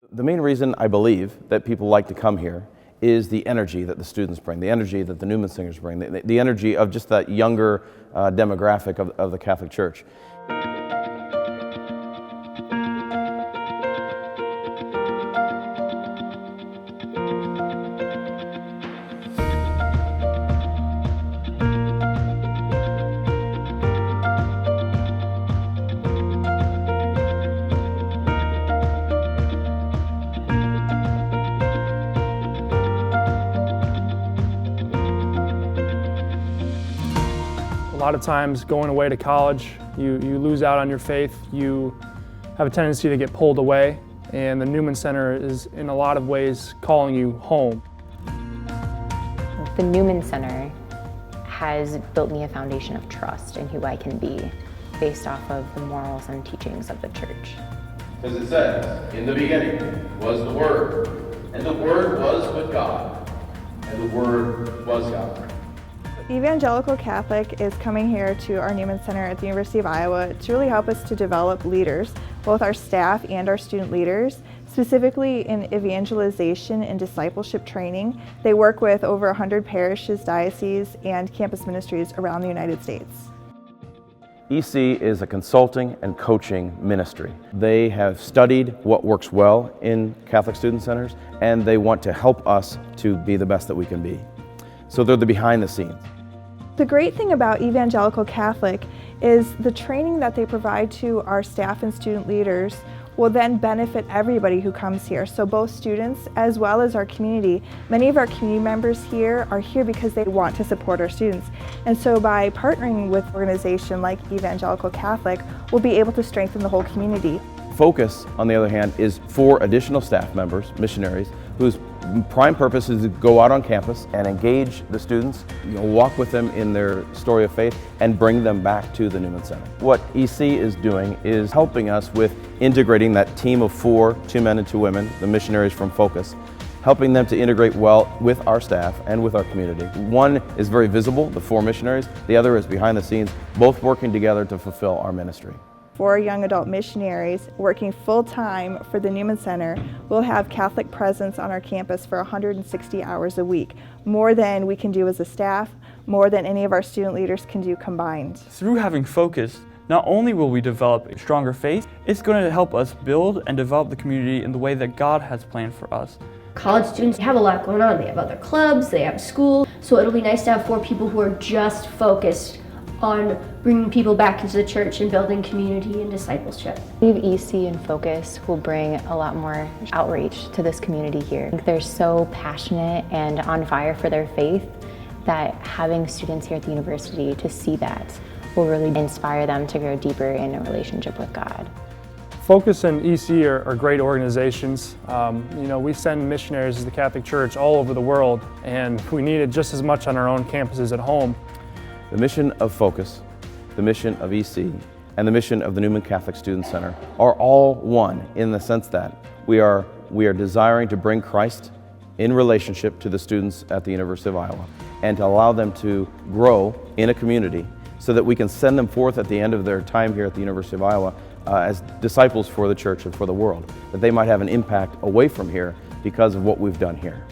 The main reason I believe that people like to come here is the energy that the students bring, the energy that the Newman singers bring, the energy of just that younger demographic of the Catholic Church. A lot of times going away to college, you lose out on your faith, you have a tendency to get pulled away, and the Newman Center is in a lot of ways calling you home. The Newman Center has built me a foundation of trust in who I can be based off of the morals and teachings of the church. Because it says, in the beginning was the Word, and the Word was with God, and the Word was God. Evangelical Catholic is coming here to our Newman Center at the University of Iowa to really help us to develop leaders, both our staff and our student leaders, specifically in evangelization and discipleship training. They work with over 100 parishes, dioceses, and campus ministries around the United States. EC is a consulting and coaching ministry. They have studied what works well in Catholic student centers, and they want to help us to be the best that we can be. So they're the behind the scenes. The great thing about Evangelical Catholic is the training that they provide to our staff and student leaders will then benefit everybody who comes here. So both students as well as our community. Many of our community members here are here because they want to support our students. And so by partnering with an organization like Evangelical Catholic, we'll be able to strengthen the whole community. Focus, on the other hand, is for additional staff members, missionaries, whose prime purpose is to go out on campus and engage the students, walk with them in their story of faith, and bring them back to the Newman Center. What EC is doing is helping us with integrating that team of 4, 2 men and 2 women, the missionaries from Focus, helping them to integrate well with our staff and with our community. One is very visible, the 4 missionaries, the other is behind the scenes, both working together to fulfill our ministry. 4 young adult missionaries working full-time for the Newman Center will have Catholic presence on our campus for 160 hours a week, more than we can do as a staff, more than any of our student leaders can do combined. Through having Focus, not only will we develop a stronger faith, it's going to help us build and develop the community in the way that God has planned for us. College students have a lot going on. They have other clubs, they have school, so it'll be nice to have 4 people who are just focused on bringing people back into the church and building community and discipleship. I believe EC and Focus will bring a lot more outreach to this community here. I think they're so passionate and on fire for their faith that having students here at the university to see that will really inspire them to grow deeper in a relationship with God. Focus and EC are great organizations. We send missionaries to the Catholic Church all over the world, and we need it just as much on our own campuses at home. The mission of Focus, the mission of EC, and the mission of the Newman Catholic Student Center are all one in the sense that we are desiring to bring Christ in relationship to the students at the University of Iowa and to allow them to grow in a community so that we can send them forth at the end of their time here at the University of Iowa as disciples for the church and for the world, that they might have an impact away from here because of what we've done here.